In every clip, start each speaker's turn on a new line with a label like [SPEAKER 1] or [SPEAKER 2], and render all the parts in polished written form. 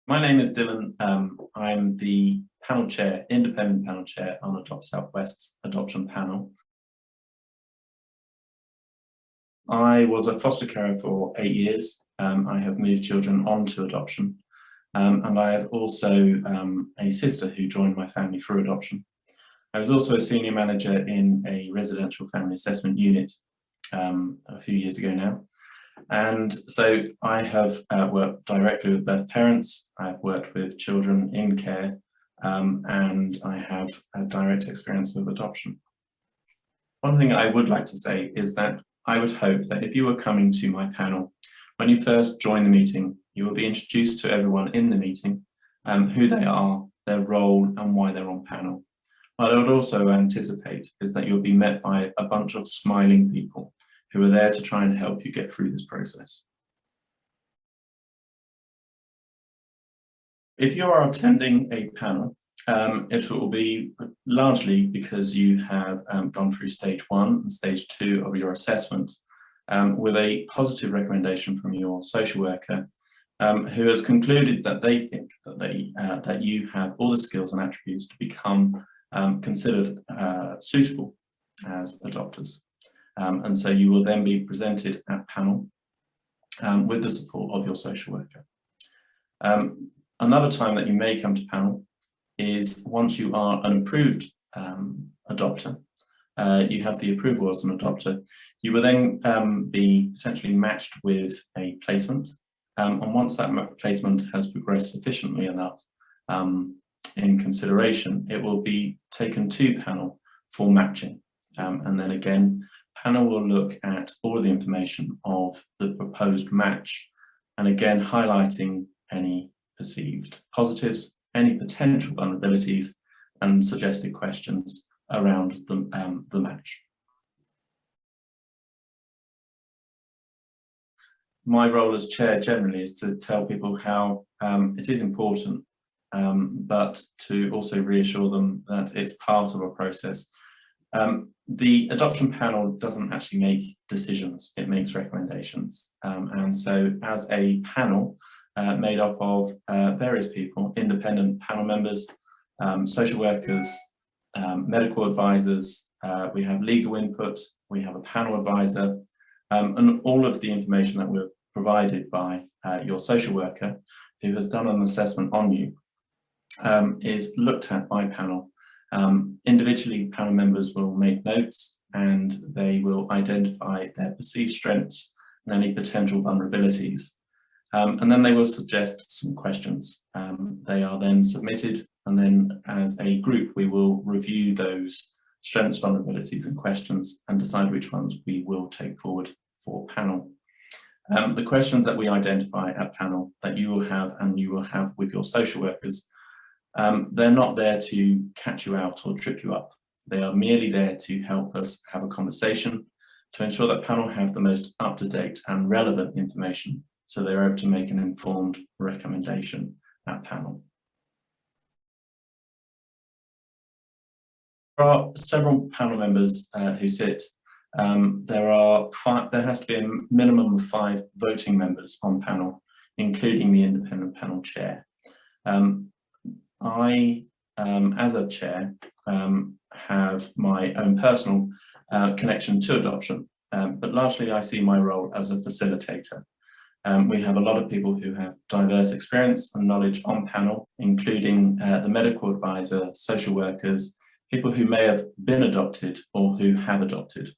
[SPEAKER 1] My name is Dylan. I'm the panel chair, independent panel chair on Adopt Southwest's adoption panel. I was a foster carer for 8 years. I have moved children onto adoption, and I have also a sister who joined my family through adoption. I was also a senior manager in a residential family assessment unit a few years ago now. And so I have worked directly with birth parents, I've worked with children in care, and I have a direct experience of adoption. One thing I would like to say is that I would hope that if you were coming to my panel, when you first join the meeting, you will be introduced to everyone in the meeting, who they are, their role, and why they're on panel. What I would also anticipate is that you'll be met by a bunch of smiling people who are there to try and help you get through this process. If you are attending a panel, it will be largely because you have gone through stage 1 and stage 2 of your assessment with a positive recommendation from your social worker who has concluded that they think that, that you have all the skills and attributes to become considered suitable as adopters. And so you will then be presented at panel with the support of your social worker. Another time that you may come to panel is once you are an approved adopter, you have the approval as an adopter, you will then be potentially matched with a placement. And once that placement has progressed sufficiently enough in consideration, it will be taken to panel for matching. And then again, panel will look at all of the information of the proposed match, and again highlighting any perceived positives, any potential vulnerabilities, and suggested questions around the match. My role as chair generally is to tell people how it is important, but to also reassure them that it's part of a process. The adoption panel doesn't actually make decisions, it makes recommendations. And so as a panel made up of various people, independent panel members, social workers, medical advisors, we have legal input, we have a panel advisor, and all of the information that we're provided by your social worker who has done an assessment on you is looked at by panel. Individually, panel members will make notes and they will identify their perceived strengths and any potential vulnerabilities. And then they will suggest some questions. They are then submitted, and then as a group we will review those strengths, vulnerabilities and questions and decide which ones we will take forward for panel. The questions that we identify at panel that you will have and you will have with your social workers, they're not there to catch you out or trip you up. They are merely there to help us have a conversation to ensure that panel have the most up-to-date and relevant information so they're able to make an informed recommendation at panel. There are several panel members who sit. There has to be a minimum of 5 voting members on panel, including the independent panel chair. I, as a chair, have my own personal connection to adoption, but largely I see my role as a facilitator. We have a lot of people who have diverse experience and knowledge on panel, including the medical advisor, social workers, people who may have been adopted or who have adopted.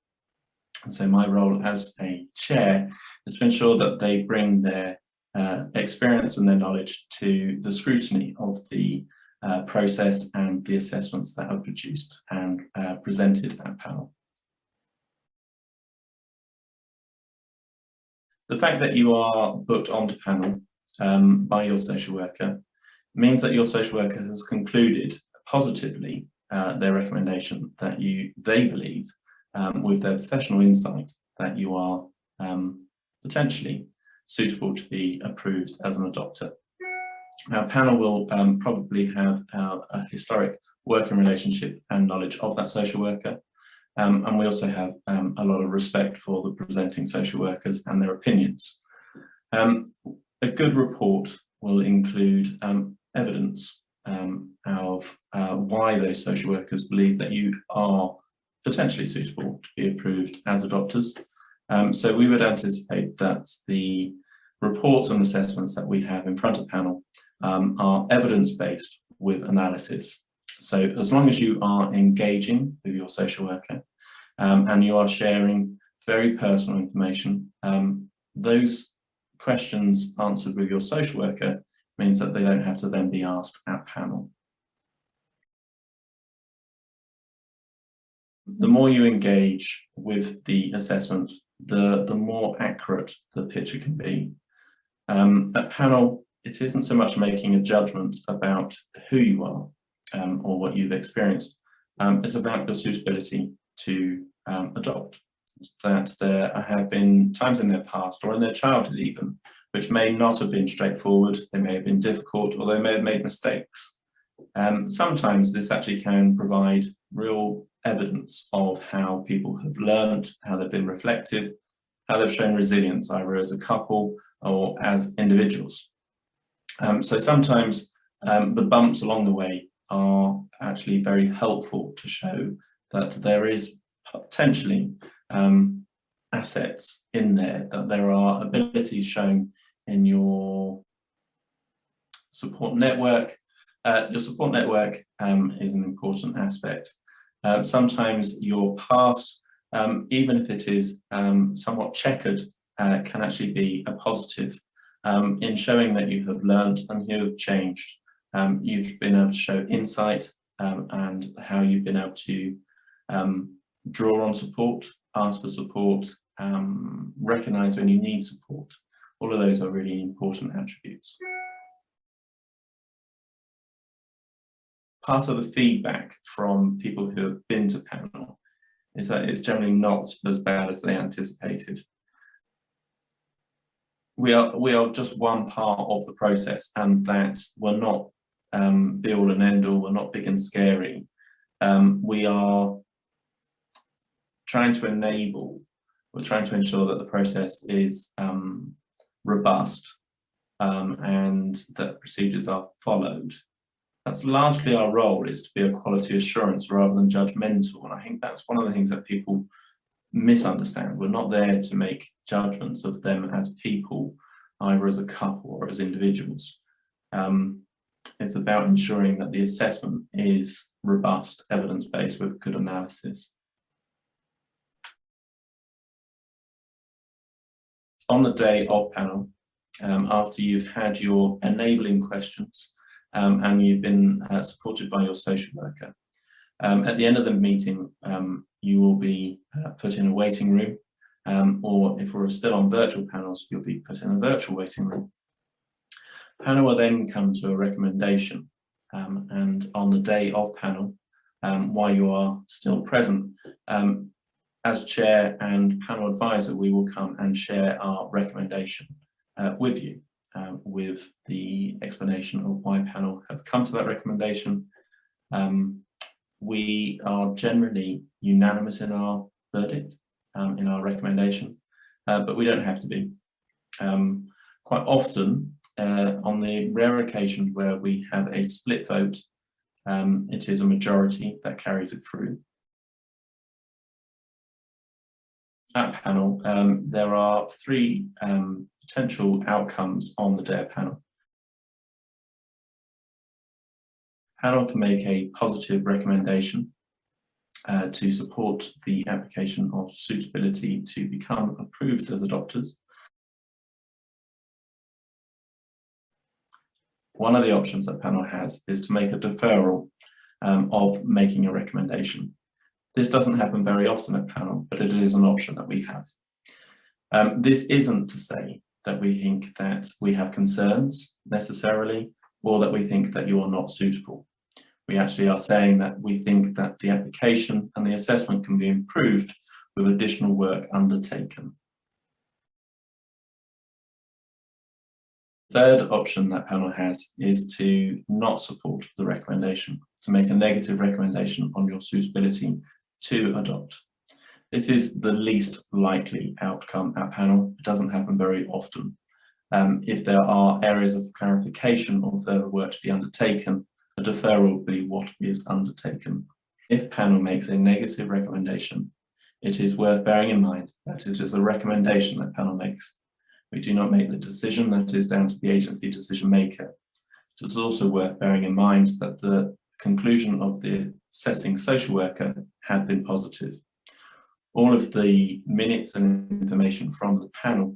[SPEAKER 1] And so my role as a chair is to ensure that they bring their experience and their knowledge to the scrutiny of the process and the assessments that are produced and presented at panel. The fact that you are booked onto panel by your social worker means that your social worker has concluded positively their recommendation that they believe with their professional insight that you are potentially suitable to be approved as an adopter. Our panel will probably have a historic working relationship and knowledge of that social worker, and we also have a lot of respect for the presenting social workers and their opinions. A good report will include evidence of why those social workers believe that you are potentially suitable to be approved as adopters. So we would anticipate that the reports and assessments that we have in front of panel are evidence-based with analysis. So as long as you are engaging with your social worker and you are sharing very personal information, those questions answered with your social worker means that they don't have to then be asked at panel. The more you engage with the assessment, the more accurate the picture can be. At panel, it isn't so much making a judgment about who you are or what you've experienced. It's about your suitability to adopt. That there have been times in their past or in their childhood even, which may not have been straightforward, they may have been difficult, or they may have made mistakes. Sometimes this actually can provide real evidence of how people have learned, how they've been reflective, how they've shown resilience, either as a couple or as individuals. So sometimes the bumps along the way are actually very helpful to show that there is potentially assets in there, that there are abilities shown in your support network. Your support network is an important aspect. Sometimes your past, even if it is somewhat checkered, can actually be a positive in showing that you have learned and you have changed. You've been able to show insight and how you've been able to draw on support, ask for support, recognize when you need support. All of those are really important attributes. Part of the feedback from people who have been to panel is that it's generally not as bad as they anticipated. We are just one part of the process, and that we're not be all and end all, we're not big and scary. We are trying to enable, we're trying to ensure that the process is robust and that procedures are followed. That's largely our role, is to be a quality assurance rather than judgmental, and I think that's one of the things that people misunderstand. We're not there to make judgments of them as people, either as a couple or as individuals. It's about ensuring that the assessment is robust, evidence-based with good analysis. On the day of panel, after you've had your enabling questions and you've been supported by your social worker, at the end of the meeting, you will be put in a waiting room, or if we're still on virtual panels, you'll be put in a virtual waiting room. Panel will then come to a recommendation, and on the day of panel, while you are still present, as chair and panel advisor, we will come and share our recommendation with you, with the explanation of why panel have come to that recommendation. We are generally unanimous in our verdict, in our recommendation, but we don't have to be. Quite often, on the rare occasions where we have a split vote, it is a majority that carries it through. At panel, there are three potential outcomes on the day of panel. Panel can make a positive recommendation to support the application of suitability to become approved as adopters. One of the options that panel has is to make a deferral of making a recommendation. This doesn't happen very often at panel, but it is an option that we have. This isn't to say that we think that we have concerns necessarily, or that we think that you are not suitable. We actually are saying that we think that the application and the assessment can be improved with additional work undertaken. Third option that panel has is to not support the recommendation, to make a negative recommendation on your suitability to adopt. This is the least likely outcome at panel. It doesn't happen very often. If there are areas of clarification or further work to be undertaken, a deferral will be what is undertaken. If panel makes a negative recommendation, it is worth bearing in mind that it is a recommendation that panel makes. We do not make the decision. That is down to the agency decision maker. It is also worth bearing in mind that the conclusion of the assessing social worker had been positive. All of the minutes and information from the panel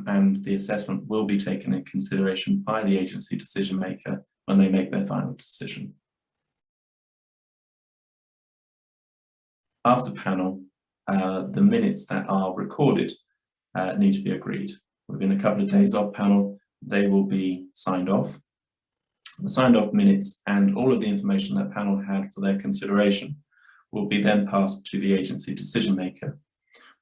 [SPEAKER 1] and the assessment will be taken in consideration by the agency decision maker when they make their final decision. After panel, the minutes that are recorded need to be agreed. Within a couple of days of panel, they will be signed off. The signed off minutes and all of the information that panel had for their consideration will be then passed to the agency decision maker.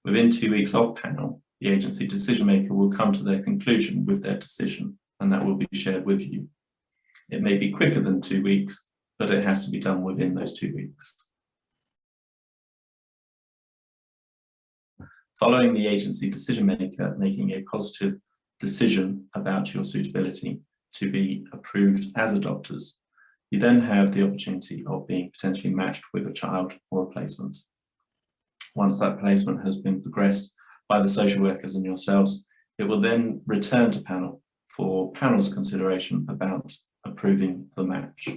[SPEAKER 1] Within 2 weeks of panel, the agency decision maker will come to their conclusion with their decision, and that will be shared with you. It may be quicker than 2 weeks, but it has to be done within those 2 weeks. Following the agency decision maker making a positive decision about your suitability to be approved as adopters, you then have the opportunity of being potentially matched with a child or a placement. Once that placement has been progressed by the social workers and yourselves, it will then return to panel for panel's consideration about approving the match.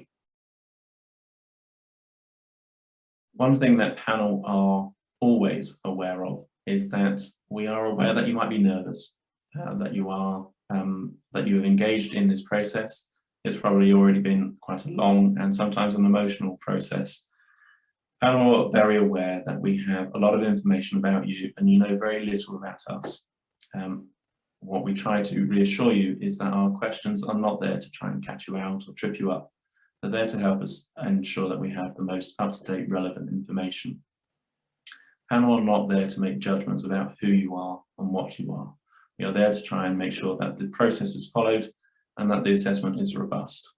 [SPEAKER 1] One thing that panel are always aware of is that we are aware that you might be nervous, that you have engaged in this process. It's probably already been quite a long and sometimes an emotional process. Panel are very aware that we have a lot of information about you and you know very little about us. What we try to reassure you is that our questions are not there to try and catch you out or trip you up. They're there to help us ensure that we have the most up-to-date relevant information. Panel are not there to make judgments about who you are and what you are. We are there to try and make sure that the process is followed and that the assessment is robust.